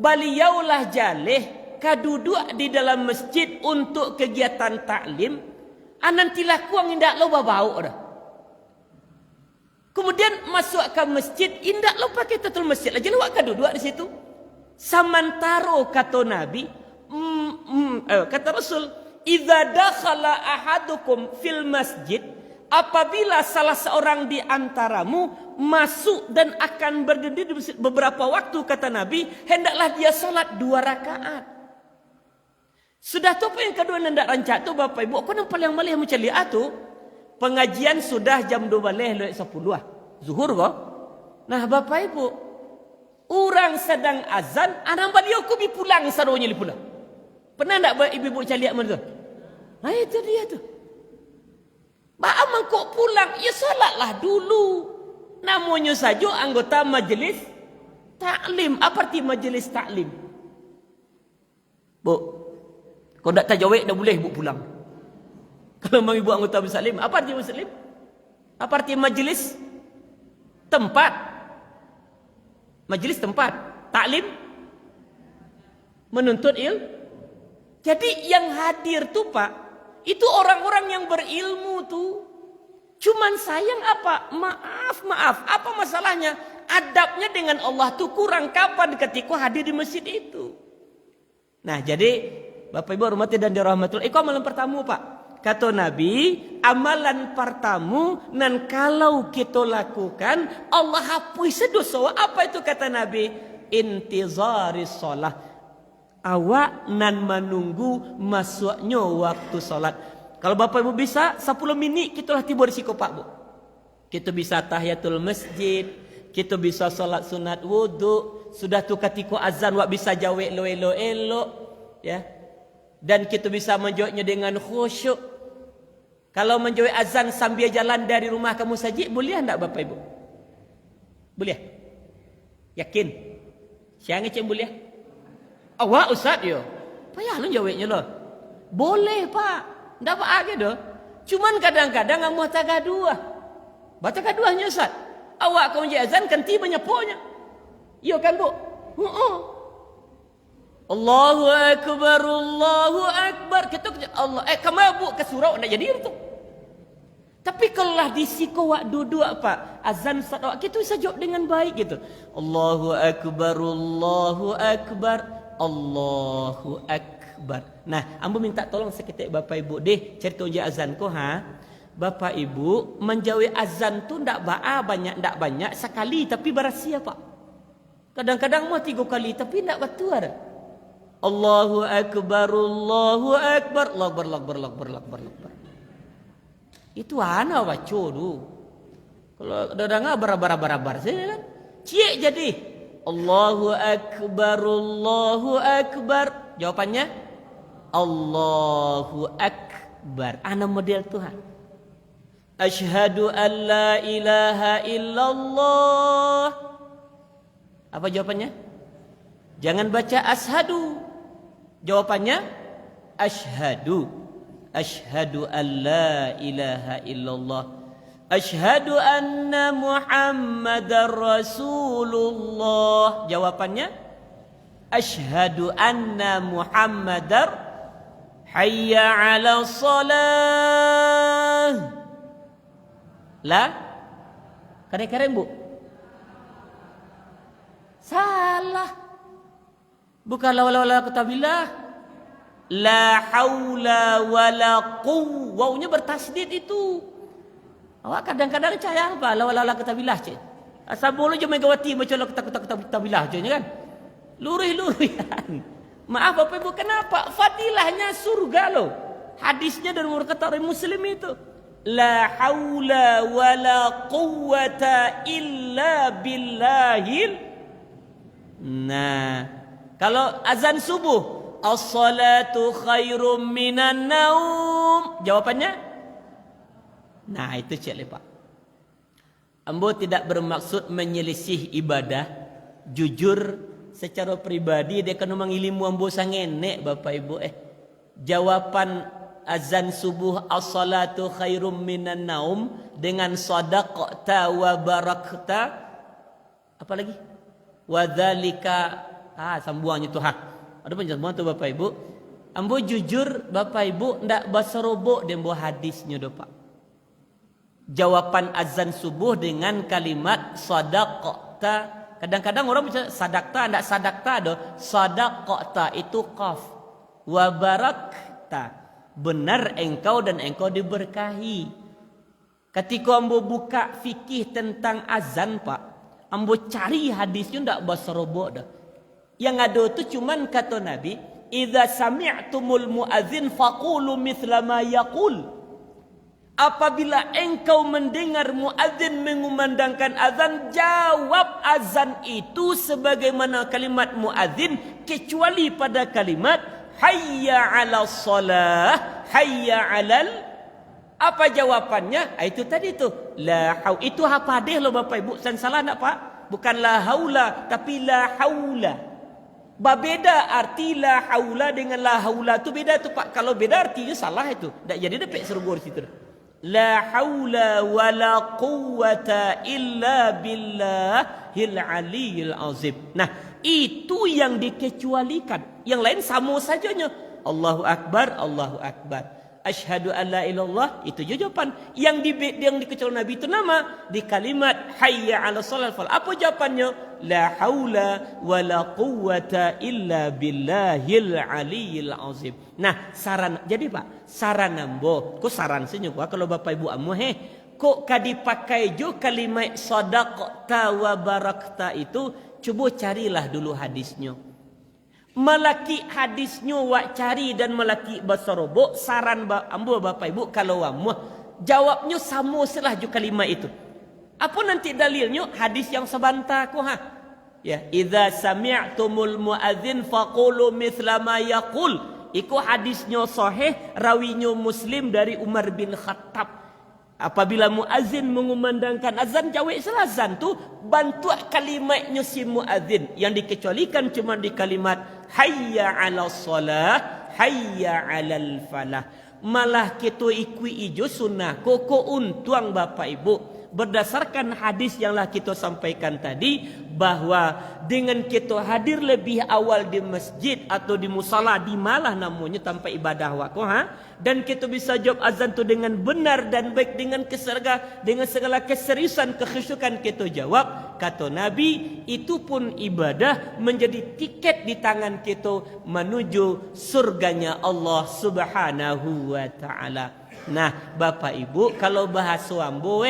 Beliaulah jaleh kaduduk di dalam masjid untuk kegiatan taklim. Nantilah kuang indak lo bau dah. Kemudian masuk ke masjid, indak lo pakai tatul masjid. Aja lo akan duduk di situ. Samantaro kata Nabi, kata Rasul, "Idza dakhala ahadukum fil masjid", apabila salah seorang di antaramu masuk dan akan berdiri di masjid beberapa waktu, kata Nabi, hendaklah dia salat 2 rakaat. Sudah tu apa yang kedua nandak rancak tu Bapak Ibu. Aku nampak yang malih macam lihat tu. Pengajian sudah jam 12:10 Zuhur kok. Nah Bapak Ibu, orang sedang azan, anak beliau aku bi pulang saronya li pulang. Pernah tak ibu-ibu caliak mana tu? Nah itu dia tu. Baam kok pulang, ya salatlah dulu. Namanya saja anggota majelis taklim. Apa arti majelis taklim? Bu, kau tak tajawab dah boleh ibu pulang. Kalau memang ibu anggota muslim, apa arti muslim? Apa arti majlis? Tempat. Majlis tempat. Taklim menuntut Jadi yang hadir tuh Pak, itu orang-orang yang berilmu tuh. Cuman sayang apa? Maaf. Apa masalahnya? Adabnya dengan Allah tuh kurang kapan ketika hadir di masjid itu. Nah jadi Bapak Ibu hormati dan dirahmati, itu amalan pertama Pak. Kata Nabi, amalan pertama nan kalau kita lakukan Allah hapus dosa. Apa itu kata Nabi? Intizaris shalah. Awak nan menunggu masuknya waktu salat. Kalau Bapak Ibu bisa 10 minit kita lah tiba di siku Pak Bu. Kita bisa tahiyatul masjid, kita bisa salat sunat wudu, sudah tu ketika azan wak bisa jawe elok ya. Dan kita bisa menjawabnya dengan khusyuk. Kalau menjawab azan sambil jalan dari rumah ke masjid boleh enggak Bapak Ibu? Boleh? Yakin? Siang cem boleh? Awak Ustaz yo. Payah lu jawabnya lo. Boleh Pak. Ndak apa aja doh. Cuman kadang-kadang amu tagaduah. Baca kaduahnya Ustaz. Awak kau menjadi azan kan tiba nyaponya. Iya kan Bu? Allahu akbar, Allahu akbar. Kita Allah kamu Bu ke surau ndak jadi itu. Tapi kalau lah di siku wak duduk Pak, azan Ustaz awak kita bisa jawab dengan baik gitu. Allahu akbar, Allahu akbar. Allahu Akbar. Nah, ambo minta tolong seketik Bapak Ibu deh cerita je azan ko Bapak Ibu menjauhi azan tu ndak banyak sekali tapi berasia Pak. Kadang-kadang mah 3 kali tapi ndak betul. Allahu Akbar, Allahu Akbar, Allahu Akbar. Itu ana baca tu. Kalau ada barabar sini kan. Cie jadi Allahu Akbar, Allahu Akbar. Jawabannya Allahu Akbar. Ana model Tuhan. Asyhadu an la ilaha illallah. Apa jawabannya? Jangan baca ashadu. Jawabannya asyhadu. Asyhadu an la ilaha illallah. Asyhadu anna Muhammadar Rasulullah. Jawabannya asyhadu anna Muhammadar hayya 'ala shalah. Lah? Keren-keren Bu? Salah. Bukan la wala kutabillah. La haula wala quwwah. Wawnya bertasdid itu. Awak kadang-kadang caya apa? La katabillah cik. Asal bolu je Megawati baca la katabillah je kan. Lurih-lurihan. Maaf Bapak Ibu kenapa? Fadilahnya surga loh. Hadisnya dari kata Muslim itu. La haula wala quwwata illa billahil. Nah, kalau azan subuh, as-salatu khairum minan naum. Jawabannya? Nah itu cik lepak. Ambo tidak bermaksud menyelisih ibadah. Jujur secara pribadi dia kena mengilmu ambo sangenek Bapak Ibu. Jawapan azan subuh as-salatu khairum minan naum dengan sadaqta wa barakta. Apa lagi? Wa dzalika sambuannya tu Ada pun sambuan tu Bapak Ibu. Ambo jujur Bapak Ibu ndak basarobok dembo hadisnya do Pak. Jawapan azan subuh dengan kalimat sadaqta. Kadang-kadang orang bicara sadaqta, ndak sadaqta do. Sadaqta itu qaf. Wa barakta. Benar engkau dan engkau diberkahi. Ketika ambo buka fikih tentang azan Pak, ambo cari hadisnya ndak basarobok dah. Yang ada tu cuman kata Nabi, "Idza sami'tumul muadzin faqulu mithla ma yaqul." Apabila engkau mendengar muadzin mengumandangkan azan, jawab azan itu sebagaimana kalimat muadzin kecuali pada kalimat hayya 'alas shalah, hayya 'alal. Apa jawabannya? Itu tadi tu. La haul. Itu apa deh lo Bapak Ibu? San salah nak Pak? Bukan la haula tapi la haula. Beda arti la haula dengan la haula tu beda tu Pak. Kalau beda artinya salah itu. Tak jadi dapat serugor situ. La haula wa la quwwata illa billahil aliyyil azim. Nah, itu yang dikecualikan. Yang lain sama sajanya. Allahu akbar, Allahu akbar. Asyhadu an la ilallah, itu jawaban. Yang dikecualikan Nabi itu nama di kalimat hayya 'alas shalah. Apa jawabannya? La haula wa la quwwata illa billahil aliyyil azim. Nah, saran jadi Pak, saran nambo. Ku saran senyo kalau Bapak Ibu amu kok kadipakai jo kalimat sadaqta wa barakta itu, coba carilah dulu hadisnya. Melaki hadisnya wak cari dan melaki basarobok, saran ambo Bapak Ibu kalau amu jawabnya sama selah jo kalimat itu. Apa nanti dalilnya? Hadis yang sebantah ko Ya, idza sami'tumul muadzin faqulu mithla ma yaqul. Iku hadisnya sahih, rawinya Muslim dari Umar bin Khattab. Apabila muadzin mengumandangkan azan, jawab selazan tu bantu kalimatnya si muadzin. Yang dikecualikan cuma di kalimat hayya 'alas shalah, hayya 'alal falah. Malah kita ikui ijo sunnah koko untuang Bapak Ibu. Berdasarkan hadis yang lah kita sampaikan tadi, bahwa dengan kita hadir lebih awal di masjid atau di musala, di malah namanya tanpa ibadah waktu dan kita bisa jawab azan tu dengan benar dan baik, dengan segala keseriusan kekhusyukan kita jawab, kata Nabi, itu pun ibadah, menjadi tiket di tangan kita menuju surganya Allah Subhanahu wa taala. Nah, Bapak Ibu, kalau bahasa ambo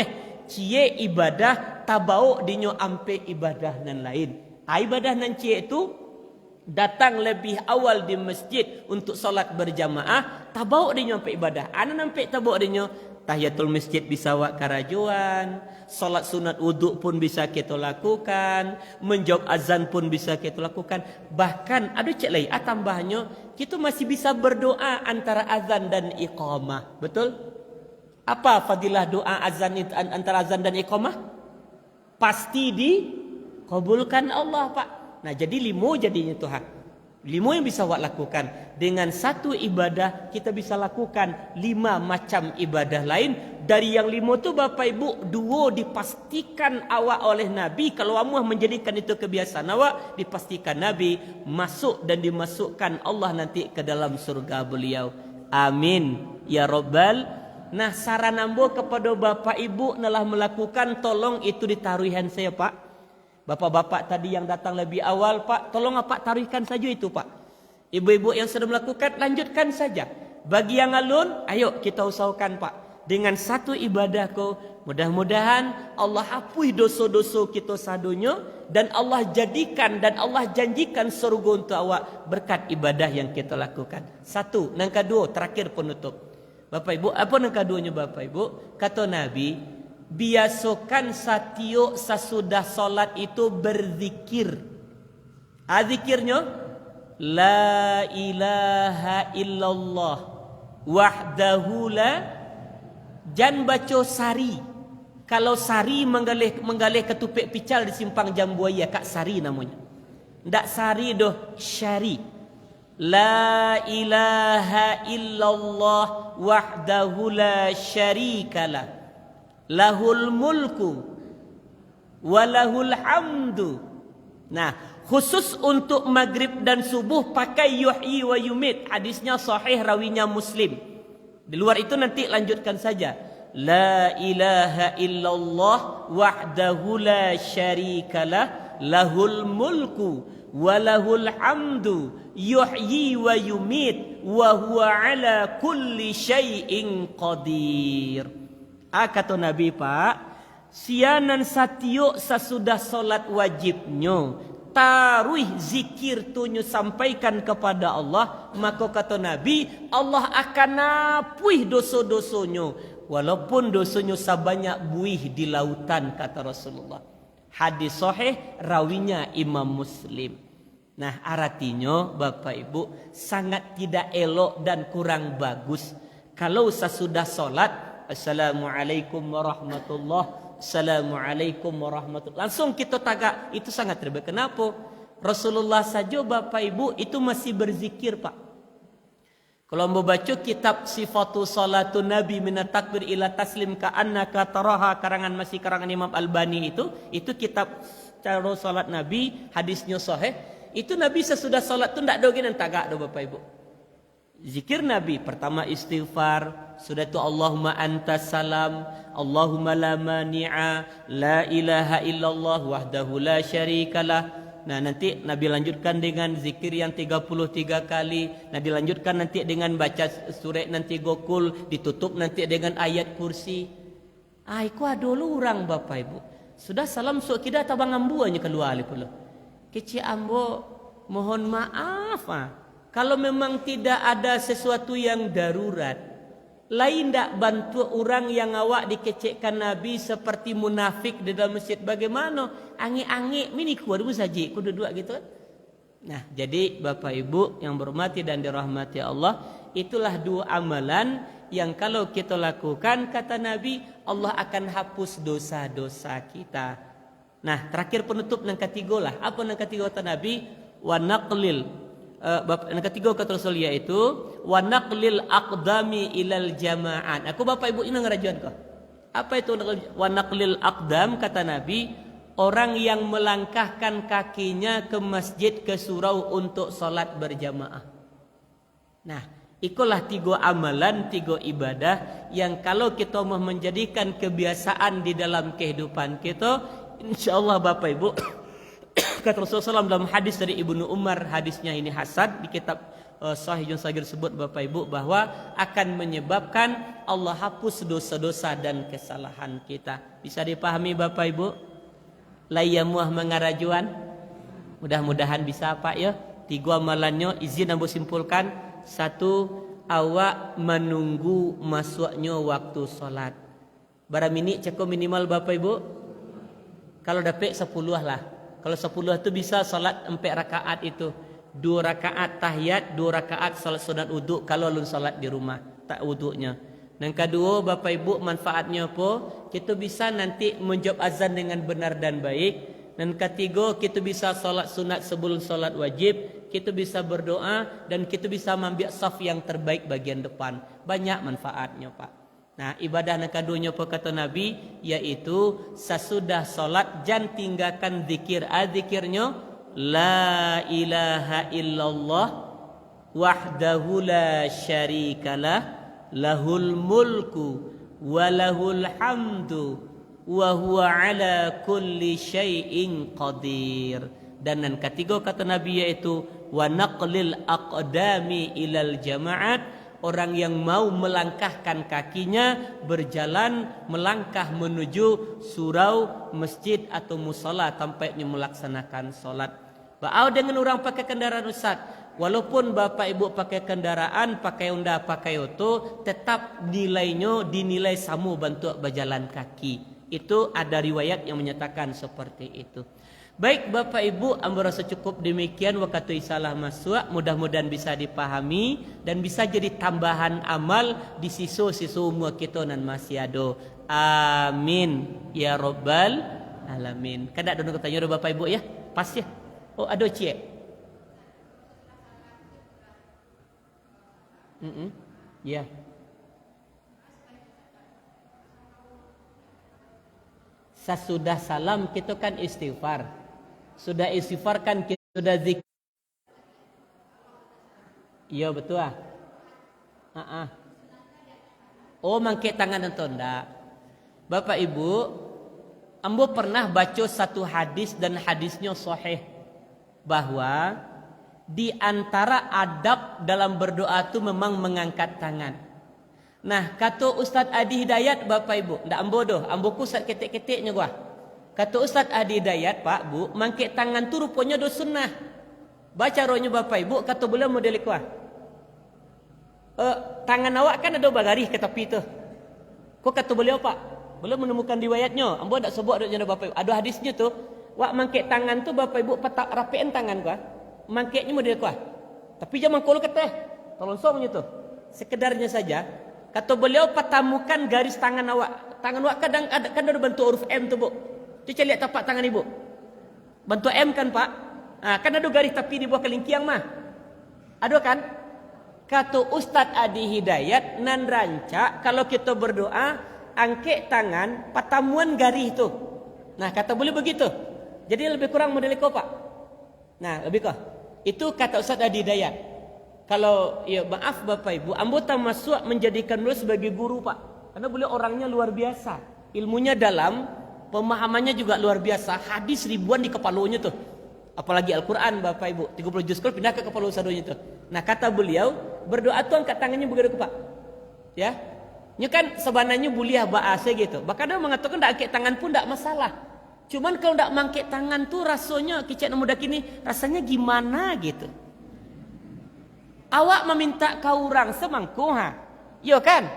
cie ibadah tabau dinyo ampe ibadah nan lain. Ibadah nan cie itu datang lebih awal di masjid untuk solat berjamaah, tabau dinyo ampe ibadah. Ana nampe tabau dinyo tahiyatul masjid bisa wak karajuan, solat sunat wudhu pun bisa kita lakukan, menjawab azan pun bisa kita lakukan. Bahkan ada cek lain, tambahnya kita masih bisa berdoa antara azan dan iqamah. Betul? Apa fadilah doa azan antara azan dan iqamah? Pasti dikabulkan Allah, Pak. Nah, jadi 5 jadinya Tuhan. 5 yang bisa awak lakukan. Dengan satu ibadah kita bisa lakukan 5 macam ibadah lain. Dari yang 5 tu Bapak Ibu, 2 dipastikan awak oleh Nabi. Kalau awak menjadikan itu kebiasaan awak, dipastikan Nabi masuk dan dimasukkan Allah nanti ke dalam surga beliau. Amin ya Rabbal. Nah, saran ambo kepada Bapak Ibu telah melakukan, tolong itu ditaruhan saya Pak. Bapak-bapak tadi yang datang lebih awal Pak, tolong Pak taruhkan saja itu Pak. Ibu-ibu yang sudah melakukan, lanjutkan saja. Bagi yang alun, ayo kita usahakan Pak. Dengan satu ibadah ko, mudah-mudahan Allah hapus dosa-dosa kita sadunya, dan Allah jadikan dan Allah janjikan surga untuk awak berkat ibadah yang kita lakukan. Satu, yang kedua, terakhir penutup. Bapak Ibu, apa yang keduanya Bapak Ibu? Kata Nabi, biasakan satio sesudah solat itu berzikir. Zikirnya, la ilaha illallah wahdahu la. Jangan baca sari. Kalau sari menggalih ketupik pical di simpang Jambuaya, Kak Sari namanya. Ndak sari doh, syari. La ilaha illallah wahdahu la syarikalah, lahul mulku wa lahul hamdu. Nah, khusus untuk maghrib dan subuh pakai yuhyi wa yumit. Hadisnya sahih, rawinya Muslim. Di luar itu nanti lanjutkan saja. La ilaha illallah wahdahu la syarikalah, lahul mulku walahul hamdu yuhyi wa yumit wa huwa ala kulli syai'in qadir. Kata Nabi Pak, sianan satio sesudah solat wajibnya taruh zikir tunyu sampaikan kepada Allah, maka kata Nabi, Allah akan apuih dosa-dosanya walaupun dosanya sebanyak buih di lautan, kata Rasulullah. Hadis sahih, rawinya Imam Muslim. Nah, artinya Bapak Ibu, sangat tidak elok dan kurang bagus kalau sesudah solat, Assalamualaikum warahmatullahi, Assalamualaikum warahmatullahi, langsung kita tagak. Itu sangat terbaik. Kenapa? Rasulullah saja Bapak Ibu itu masih berzikir Pak. Kalau mau baca kitab Sifatu Salatun Nabi minat takbir ila taslim ka'annaka taraha karangan Imam Albani itu kitab cara salat Nabi, hadisnya sahih. Itu Nabi sesudah salat tu ndak doginan tagak do Bapak Ibu. Zikir Nabi pertama istighfar, sudah itu Allahumma antas salam, Allahumma la mani'a, la ilaha illallah wahdahu la syarikalah. Nah nanti Nabi lanjutkan dengan zikir yang 33 kali. Nah dilanjutkan nanti dengan baca surat nanti gokul. Ditutup nanti dengan ayat kursi. Iku dulu orang Bapak Ibu. Sudah salam sok kita tabang ambuanya keluar pula. Kecil ambo mohon maaf kalau memang tidak ada sesuatu yang darurat. Lain tak bantu orang yang awak dikecekkan Nabi seperti munafik di dalam masjid. Bagaimana? Angik-angik, mini kuat saja, kudu dua gitu. Nah, jadi Bapak Ibu yang berhormati dan dirahmati Allah, itulah dua amalan yang kalau kita lakukan, kata Nabi, Allah akan hapus dosa-dosa kita. Nah, terakhir penutup yang ketiga lah. Apa yang ketiga kata Nabi? Wa naqlil. Yang ketiga kata Rasul yaitu wa naqlil aqdami ilal jama'at. Aku Bapak Ibu ini ngerajuan kau. Apa itu wa naqlil aqdam? Kata Nabi, orang yang melangkahkan kakinya ke masjid, ke surau untuk salat berjamaah. Nah, itulah tiga amalan, tiga ibadah yang kalau kita mau menjadikan kebiasaan di dalam kehidupan kita, insyaallah Bapak Ibu kata Rasulullah SAW dalam hadis dari Ibnu Umar, hadisnya ini hasan di kitab Sahih Sagir sebut Bapak Ibu bahwa akan menyebabkan Allah hapus dosa-dosa dan kesalahan kita. Bisa dipahami Bapak Ibu? Layamuah mengarajuan. Mudah-mudahan bisa Pak ya. Tiga amalannya izin ambo simpulkan. Satu, awak menunggu masuknya waktu solat. Barang minit ceko minimal Bapak Ibu. Kalau dapat 10 lah. Kalau 10 itu bisa salat 4 rakaat itu. 2 rakaat tahiyat, 2 rakaat salat sunat wudu kalau lu salat di rumah, tak wudunya. Yang kedua Bapak Ibu manfaatnya apa? Kita bisa nanti menjawab azan dengan benar dan baik. Dan ketiga kita bisa salat sunat sebelum salat wajib. Kita bisa berdoa dan kita bisa mengambil saf yang terbaik bagian depan. Banyak manfaatnya Pak. Nah ibadah yang keduanya apa kata Nabi, yaitu sesudah solat jangan tinggalkan zikir. Zikirnya la ilaha illallah wahdahu la syarikalah lahul mulku wa lahul hamdu wa huwa ala kulli syai'in qadir. Dan yang ketiga kata Nabi yaitu wa naqlil aqdami ilal jama'at. Orang yang mau melangkahkan kakinya berjalan melangkah menuju surau, masjid atau musala tampaknya melaksanakan solat. Ba'au dengan orang pakai kendaraan Ustaz. Walaupun Bapak Ibu pakai kendaraan, pakai Honda, pakai auto, tetap nilainya dinilai sama bantu berjalan kaki. Itu ada riwayat yang menyatakan seperti itu. Baik Bapak Ibu, ambo rasa cukup demikian waktu isalah masuk. Mudah-mudahan bisa dipahami dan bisa jadi tambahan amal di sisa-sisa umur kita nan masih ada. Amin ya rabbal alamin. Kada ada tanya Bapak Ibu ya? Pas ya? Oh ada cik. Ya. Sesudah salam kita kan istighfar. Sudah istighfar kan kita sudah zikir. Iya betul ah. Oh mangke tangan atau enggak? Bapak Ibu, ambo pernah baca satu hadis dan hadisnya sahih bahwa di antara adab dalam berdoa itu memang mengangkat tangan. Nah, kata Ustaz Adi Hidayat Bapak Ibu, ndak ambo doh, ambo kusat ketik-ketiknya gua. Kata Ustaz Adi Hidayat, Pak Bu, mangkit tangan tu rupanya do sunnah. Baca rohnya Bapak Ibu, kata beliau model kuah. Tangan awak kan ada bagaris ke tepi tu. Kok kata beliau Pak? Belum menemukan riwayatnya. Ambo tak sebut ada Bapak Ibu. Ada hadisnya tu. Wak mangkit tangan tu Bapak Ibu petak rapiin tangan kuah. Mangkitnya model kuah. Tapi jangan kau kata, tolong somnya tu. Sekedarnya saja. Kata beliau patamukan garis tangan awak. Tangan awak kadang ada bentuk huruf M tu Bu. Cuci lihat tapak tangan ibu. Bentuk M kan Pak? Kan ada garis tapi di bawah kelingkiang mah. Ada kan? kata Ustadz Adi Hidayat nan ranca kalau kita berdoa angkat tangan patamuan garis itu. Nah kata boleh begitu. Jadi lebih kurang model ko Pak. Nah lebih kah. Itu kata Ustadz Adi Hidayat. Kalau ya maaf Bapak Ibu, ambo termasuk menjadikan beliau sebagai guru Pak. Karena beliau orangnya luar biasa. Ilmunya dalam, pemahamannya juga luar biasa. Hadis ribuan di kepalanya tuh. Apalagi Al-Quran Bapak Ibu 30 juz pindah ke kepala usadonya itu. Nah kata beliau berdoa tuh angkat tangannya begitu Pak. Ya, ini kan sebenarnya buliah bahasa gitu. Bahkan dia mengatakan tidak angkat tangan pun tidak masalah. Cuman kalau tidak mangkat tangan tuh rasanya kicet muda kini rasanya gimana gitu. Awak meminta ke orang semangku ha, yo kan?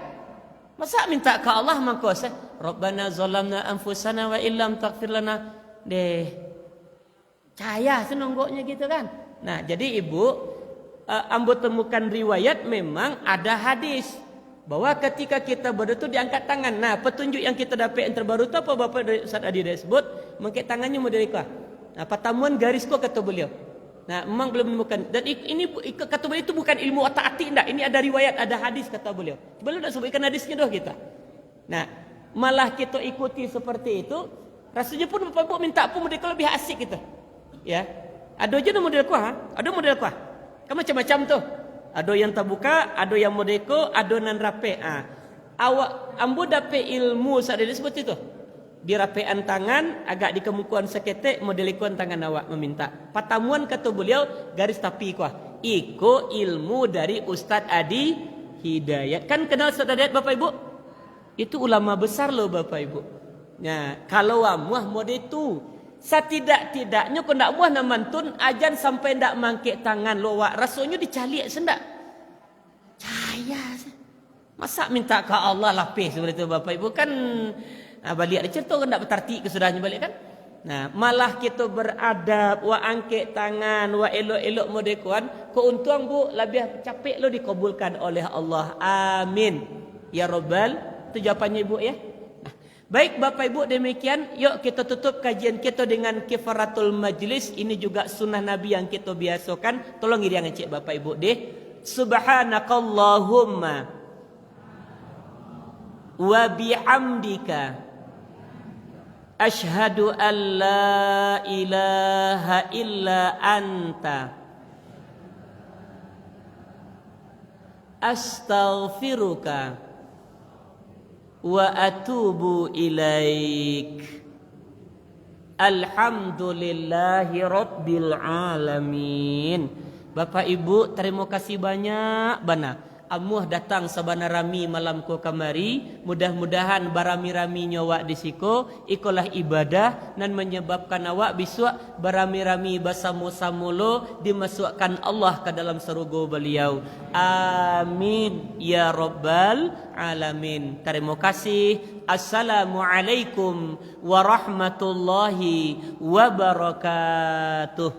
Masa minta ke Allah mangko Rabbana zalamna anfusana wa illam taghfir lana deh. Cahaya senonggoknya gitu kan. Nah jadi ibu ambo temukan riwayat memang ada hadis bahwa ketika kita berdoa itu diangkat tangan. Nah petunjuk yang kita dapat yang terbaru itu apa Bapak dari Ustaz Adi sebut mengangkat tangannya model kah. Nah patamuan garis kok kata beliau. Nah memang belum menemukan dan ini kata beliau itu bukan ilmu otak-atik enggak. Ini ada riwayat ada hadis kata beliau. Beliau tidak sebutkan hadisnya doh kita. Nah malah kita ikuti seperti itu rasanya pun Bapak minta pun model lebih asik gitu. Ya, ada aja model kuah, ada model kuah. Kamu macam-macam tuh. Ada yang terbuka, ada yang modeko, ada nan rape. Awak ambo dapat ilmu saat disebut itu. Di rapean tangan, agak di kemukuan seketek, modelikuan tangan awak meminta. Patamuan kata beliau garis tapi kuah. Iko ilmu dari Ustadz Adi Hidayat. Kan kenal Ustadz Adi Hidayat Bapak Ibu? Itu ulama besar loh Bapak Ibu. Nah, kalau amuah model itu setidak-tidaknya kau nak buah nak mantun ajan sampai ndak mangkik tangan lo wak rasanya dicalik sendak cahaya masa minta ke Allah lapis seperti itu Bapak Ibu kan balik ada cerita kan ndak bertarti kesudahnya balik kan. Nah malah kita beradab wa angkik tangan wa elok-elok modekuan keuntung bu lebih capek lo dikabulkan oleh Allah amin ya Rabbal. Itu jawapannya ibu ya. Baik Bapak Ibu demikian yuk kita tutup kajian kita dengan kifaratul majlis. Ini juga sunnah Nabi yang kita biasakan. Tolong iriang cek Bapak Ibu deh. Subhanakallahumma wa bihamdika asyhadu an la ilaha illa anta astaghfiruka wa atubu ilaik. Alhamdulillahi rabbil alamin. Bapak Ibu terima kasih banyak bana. Amuh datang sabana rami malam ko kamari. Mudah-mudahan barami-rami nyawa di siko ikolah ibadah dan menyebabkan awak besok barami-rami basamu-samulo dimasukkan Allah ke dalam surga beliau. Amin ya rabbal alamin. Terima kasih. Assalamualaikum warahmatullahi wabarakatuh.